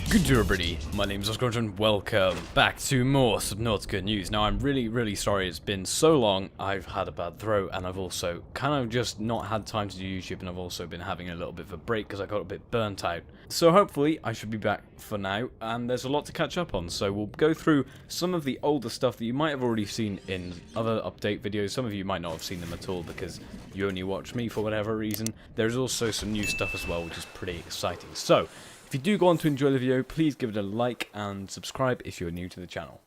Good day everybody, my name is Awesomecrunch and welcome back to more Subnautica news. Now I'm really sorry it's been so long. I've had a bad throat and I've also kind of just not had time to do YouTube, and I've also been having a little bit of a break because I got a bit burnt out. So hopefully I should be back for now, and there's a lot to catch up on. So we'll go through some of the older stuff that you might have already seen in other update videos. Some of you might not have seen them at all because you only watch me for whatever reason. There's also some new stuff as well, which is pretty exciting. So if you do go on to enjoy the video, please give it a like and subscribe if you're new to the channel.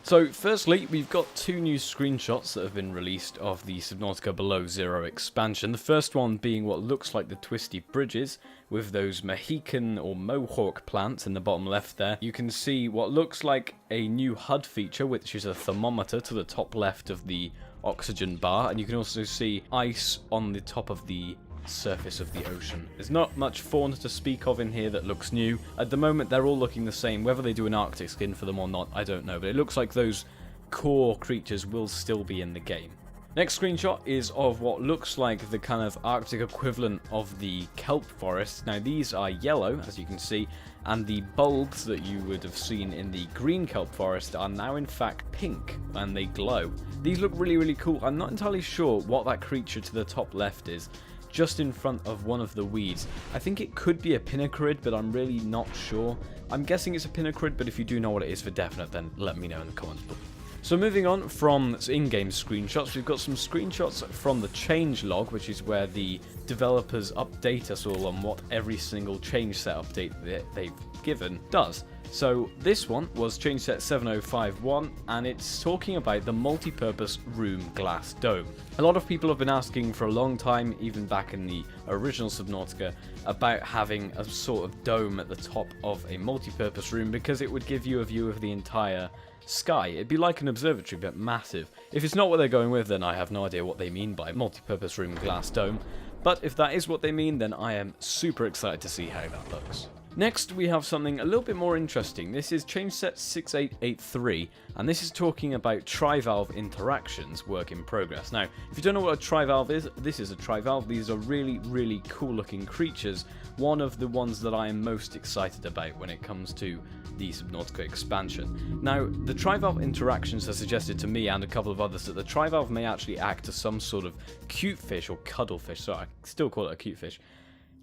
So firstly, we've got two new screenshots that have been released of the Subnautica Below Zero expansion. The first one being what looks like the twisty bridges with those Mohican or Mohawk plants in the bottom left there. You can see what looks like a new HUD feature, which is a thermometer to the top left of the oxygen bar, and you can also see ice on the top of the surface of the ocean. There's not much fauna to speak of in here that looks new. At the moment they're all looking the same. Whether they do an Arctic skin for them or not, I don't know, but it looks like those core creatures will still be in the game. Next screenshot is of what looks like the kind of Arctic equivalent of the kelp forest. Now these are yellow, as you can see, and the bulbs that you would have seen in the green kelp forest are now in fact pink, and they glow. These look really cool. I'm not entirely sure what that creature to the top left is, just in front of one of the weeds. I think it could be a pinnacorid, but I'm really not sure. I'm guessing it's a pinnacorid, but if you do know what it is for definite, then let me know in the comments below. So moving on from in-game screenshots, we've got some screenshots from the changelog, which is where the developers update us all on what every single change set update that they've given does. So this one was change set 7051, and it's talking about the multi-purpose room glass dome. A lot of people have been asking for a long time, even back in the original Subnautica, about having a sort of dome at the top of a multi-purpose room because it would give you a view of the entire sky. It'd be like an observatory, but massive. If it's not what they're going with, then I have no idea what they mean by multi-purpose room glass dome. But if that is what they mean, then I am super excited to see how that looks. Next, we have something a little bit more interesting. This is change set 6883, and this is talking about trivalve interactions, work in progress. Now, if you don't know what a trivalve is, this is a trivalve. These are really cool looking creatures. One of the ones that I am most excited about when it comes to the Subnautica expansion. Now, the trivalve interactions have suggested to me and a couple of others that the trivalve may actually act as some sort of cute fish or cuddlefish, so I still call it a cute fish,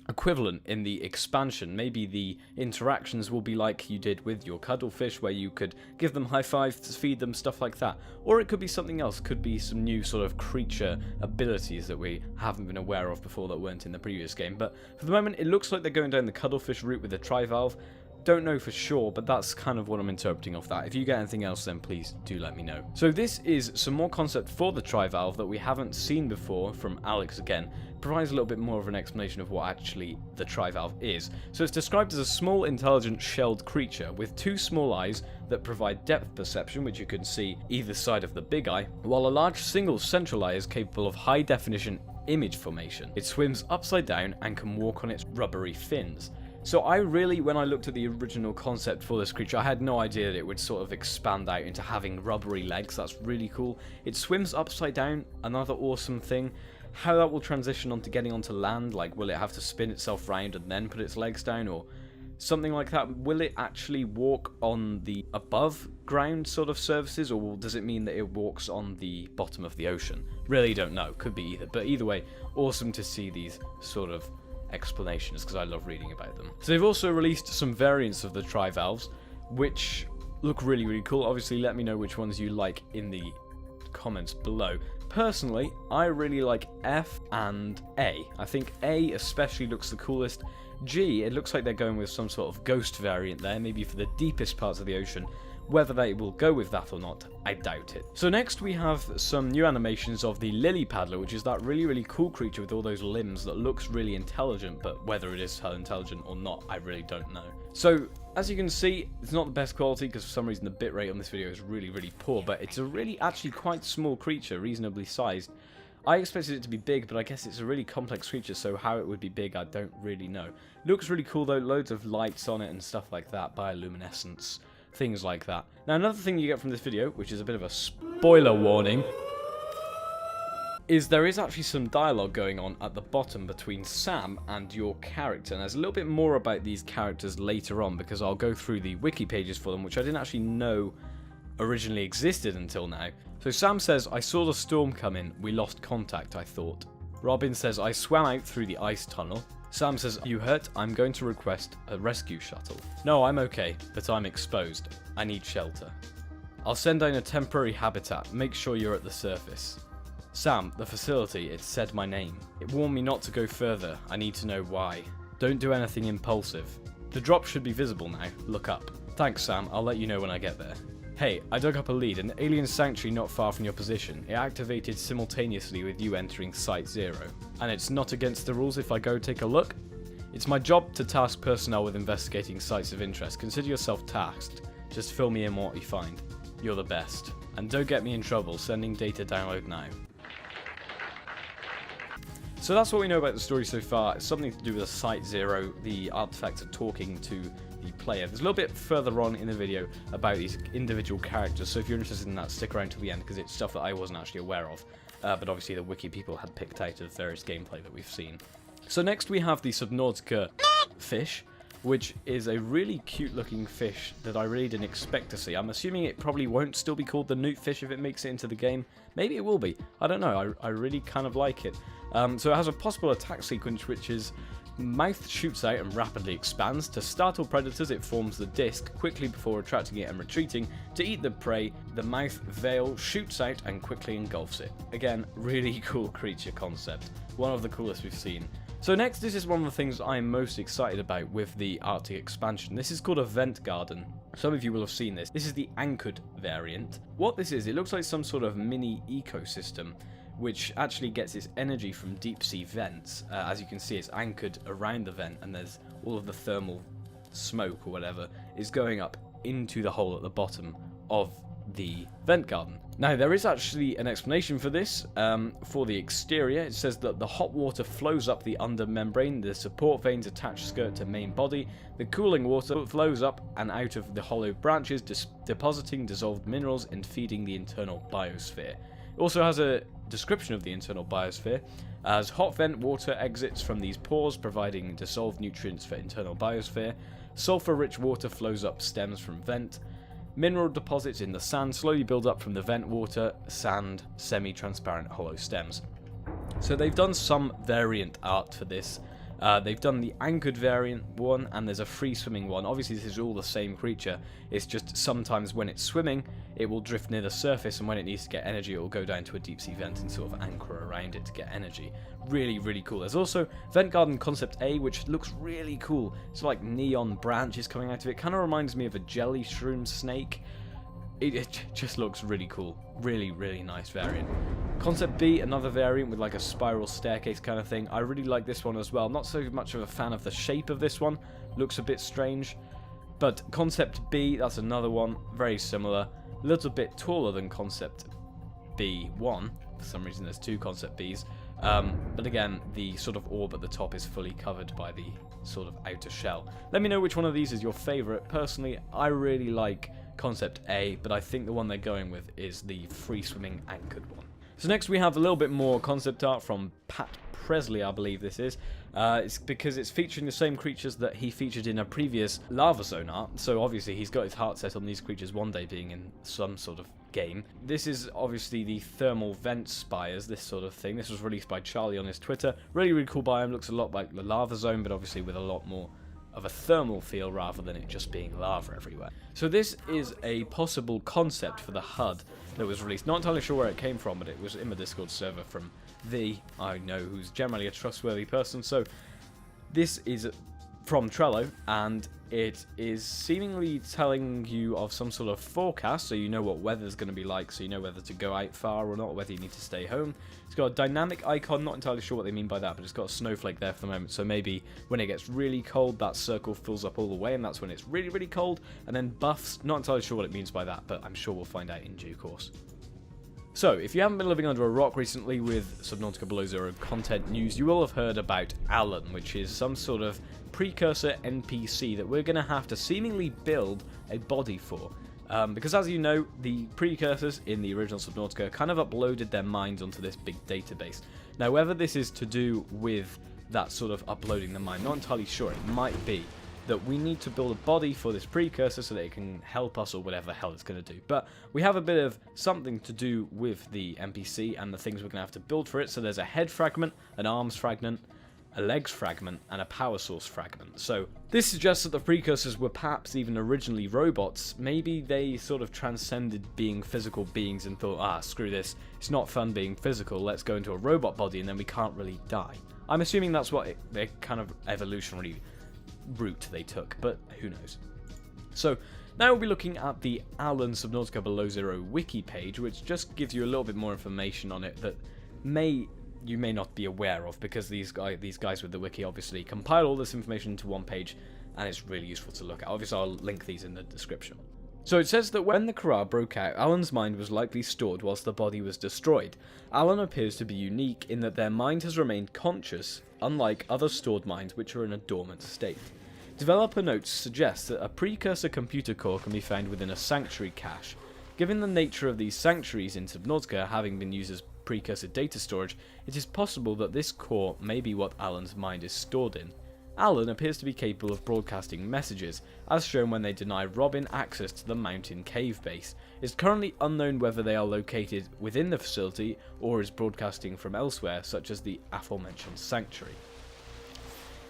equivalent in the expansion. Maybe the interactions will be like you did with your cuddlefish, where you could give them high fives, feed them, stuff like that. Or it could be something else, could be some new sort of creature abilities that we haven't been aware of before that weren't in the previous game. But for the moment, it looks like they're going down the cuddlefish route with the trivalve. Don't know for sure, but that's kind of what I'm interpreting off that. If you get anything else, then please do let me know. So this is some more concept for the trivalve that we haven't seen before from Alex again. Provides a little bit more of an explanation of what actually the trivalve is. So it's described as a small, intelligent, shelled creature with two small eyes that provide depth perception, which you can see either side of the big eye, while a large single central eye is capable of high-definition image formation. It swims upside down and can walk on its rubbery fins. So when I looked at the original concept for this creature, I had no idea that it would sort of expand out into having rubbery legs. That's really cool. It swims upside down, another awesome thing. How that will transition onto getting onto land, like will it have to spin itself round and then put its legs down, or something like that? Will it actually walk on the above ground sort of surfaces, or does it mean that it walks on the bottom of the ocean? Really don't know, could be either, but either way, awesome to see these sort of explanations because I love reading about them. So they've also released some variants of the trivalves which look really cool. Obviously let me know which ones you like in the comments below. Personally, I really like F and A. I think A especially looks the coolest. G, it looks like they're going with some sort of ghost variant there, maybe for the deepest parts of the ocean. Whether they will go with that or not, I doubt it. So next we have some new animations of the lily paddler, which is that really cool creature with all those limbs that looks really intelligent, but whether it is intelligent or not, I really don't know. So as you can see, it's not the best quality because for some reason the bitrate on this video is really poor, but it's a really actually quite small creature, reasonably sized. I expected it to be big, but I guess it's a really complex creature, so how it would be big, I don't really know. Looks really cool though, loads of lights on it and stuff like that, bioluminescence, things like that. Now another thing you get from this video, which is a bit of a spoiler warning, is there is actually some dialogue going on at the bottom between Sam and your character. And there's a little bit more about these characters later on, because I'll go through the wiki pages for them, which I didn't actually know originally existed until now. So Sam says, "I saw the storm come in. We lost contact, I thought." Robin says, "I swam out through the ice tunnel." Sam says, "Are you hurt? I'm going to request a rescue shuttle." "No, I'm okay, but I'm exposed. I need shelter." "I'll send down a temporary habitat. Make sure you're at the surface." "Sam, the facility, it said my name. It warned me not to go further. I need to know why. Don't do anything impulsive. The drop should be visible now. Look up." "Thanks, Sam. I'll let you know when I get there." "Hey, I dug up a lead, an alien sanctuary not far from your position. It activated simultaneously with you entering Site 0. And it's not against the rules if I go take a look? It's my job to task personnel with investigating sites of interest. Consider yourself tasked. Just fill me in what you find. You're the best. And don't get me in trouble. Sending data download now." So that's what we know about the story so far. It's something to do with Site 0. The artifacts are talking to the player. There's a little bit further on in the video about these individual characters, so if you're interested in that, stick around till the end, because it's stuff that I wasn't actually aware of, but obviously the wiki people had picked out of various gameplay that we've seen. So next we have the Subnautica fish, which is a really cute looking fish that I really didn't expect to see. I'm assuming it probably won't still be called the newt fish if it makes it into the game. Maybe it will be. I don't know. I really kind of like it. So it has a possible attack sequence, which is mouth shoots out and rapidly expands. To startle predators, it forms the disc quickly before attracting it and retreating. To eat the prey, the mouth veil shoots out and quickly engulfs it. Again, really cool creature concept. One of the coolest we've seen. So next, this is one of the things I'm most excited about with the Arctic expansion. This is called a Ventgarden. Some of you will have seen this. This is the anchored variant. What this is, it looks like some sort of mini ecosystem, which actually gets its energy from deep sea vents. As you can see, it's anchored around the vent, and there's all of the thermal smoke or whatever is going up into the hole at the bottom of the vent garden. Now, there is actually an explanation for this. For the exterior, it says that the hot water flows up the under membrane, the support vanes attach skirt to main body, the cooling water flows up and out of the hollow branches, depositing dissolved minerals and feeding the internal biosphere. It also has a description of the internal biosphere, as hot vent water exits from these pores, providing dissolved nutrients for internal biosphere. Sulfur-rich water flows up stems from vent. Mineral deposits in the sand slowly build up from the vent water, sand, semi-transparent hollow stems. So they've done some variant art for this. They've done the anchored variant one, and there's a free swimming one. Obviously this is all the same creature, it's just sometimes when it's swimming it will drift near the surface, and when it needs to get energy it will go down to a deep sea vent and sort of anchor around it to get energy. Really, really cool. There's also Ventgarden Concept A, which looks really cool. It's like neon branches coming out of it. Kind of reminds me of a jelly shroom snake. It just looks really cool. Really, really nice variant. Concept B, another variant with like a spiral staircase kind of thing. I really like this one as well. Not so much of a fan of the shape of this one. Looks a bit strange. But Concept B, that's another one. Very similar. A little bit taller than Concept B1. For some reason there's two Concept Bs. But again, the sort of orb at the top is fully covered by the sort of outer shell. Let me know which one of these is your favourite. Personally, I really like Concept A, but I think the one they're going with is the free swimming anchored one. So next we have a little bit more concept art from Pat Presley, I believe this is. It's because it's featuring the same creatures that he featured in a previous Lava Zone art, so obviously he's got his heart set on these creatures one day being in some sort of game. This is obviously the thermal vent spires, this sort of thing. This was released by Charlie on his Twitter. Really, really cool biome. Looks a lot like the Lava Zone, but obviously with a lot more of a thermal feel rather than it just being lava everywhere. So this is a possible concept for the HUD that was released. Not entirely sure where it came from, but it was in the Discord server from I know who's generally a trustworthy person. So this is from Trello, and it is seemingly telling you of some sort of forecast, so you know what weather's going to be like, so you know whether to go out far or not, whether you need to stay home. It's got a dynamic icon, not entirely sure what they mean by that, but it's got a snowflake there for the moment, so maybe when it gets really cold, that circle fills up all the way, and that's when it's really, really cold. And then buffs, not entirely sure what it means by that, but I'm sure we'll find out in due course. So, if you haven't been living under a rock recently with Subnautica Below Zero content news, you will have heard about Alan, which is some sort of precursor NPC that we're going to have to seemingly build a body for. Because as you know, the precursors in the original Subnautica kind of uploaded their minds onto this big database. Now, whether this is to do with that sort of uploading the mind, not entirely sure. It might be that we need to build a body for this precursor so that it can help us or whatever hell it's going to do. But we have a bit of something to do with the NPC and the things we're going to have to build for it. So there's a head fragment, an arms fragment, a legs fragment, and a power source fragment. So this suggests that the precursors were perhaps even originally robots. Maybe they sort of transcended being physical beings and thought, screw this, it's not fun being physical, let's go into a robot body and then we can't really die. I'm assuming that's what their kind of evolutionary route they took, but who knows. So now we'll be looking at the Alan Subnautica Below Zero wiki page, which just gives you a little bit more information on it that you may not be aware of, because these guys with the wiki obviously compile all this information into one page, and it's really useful to look at. Obviously, I'll link these in the description. So it says that when the Kara broke out, Alan's mind was likely stored whilst the body was destroyed. Alan appears to be unique in that their mind has remained conscious, unlike other stored minds which are in a dormant state. Developer notes suggest that a precursor computer core can be found within a sanctuary cache. Given the nature of these sanctuaries in Subnautica having been used as precursor data storage, it is possible that this core may be what Alan's mind is stored in. Alan appears to be capable of broadcasting messages, as shown when they deny Robin access to the mountain cave base. It is currently unknown whether they are located within the facility or is broadcasting from elsewhere, such as the aforementioned sanctuary.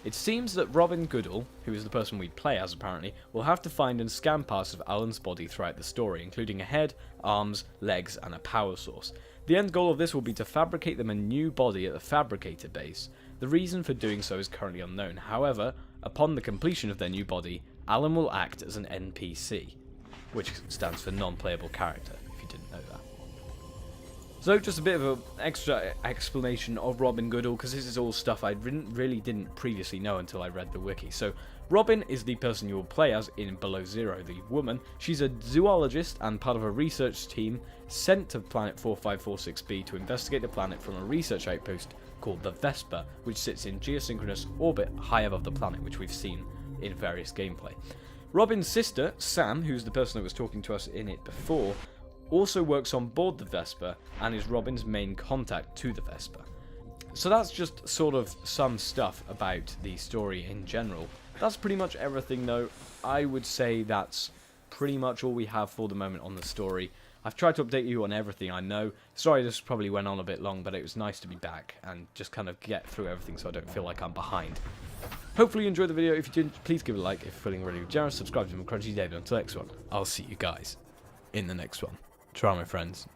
It seems that Robin Goodall, who is the person we play as apparently, will have to find and scan parts of Alan's body throughout the story, including a head, arms, legs, and a power source. The end goal of this will be to fabricate them a new body at the fabricator base. The reason for doing so is currently unknown. However, upon the completion of their new body, Alan will act as an NPC, which stands for non-playable character, if you didn't know that. So just a bit of an extra explanation of Robin Goodall, because this is all stuff I really didn't previously know until I read the wiki. So Robin is the person you will play as in Below Zero, the woman. She's a zoologist and part of a research team sent to planet 4546b to investigate the planet from a research outpost called the Vesper, which sits in geosynchronous orbit high above the planet, which we've seen in various gameplay. Robin's sister, Sam, who's the person that was talking to us in it before, also works on board the Vesper and is Robin's main contact to the Vesper. So that's just sort of some stuff about the story in general. That's pretty much everything though. I would say that's pretty much all we have for the moment on the story. I've tried to update you on everything I know. Sorry this probably went on a bit long, but it was nice to be back and just kind of get through everything so I don't feel like I'm behind. Hopefully you enjoyed the video. If you did, please give it a like. If you're feeling really generous, subscribe to Crunchy David. Until the next one, I'll see you guys in the next one. Try, my friends.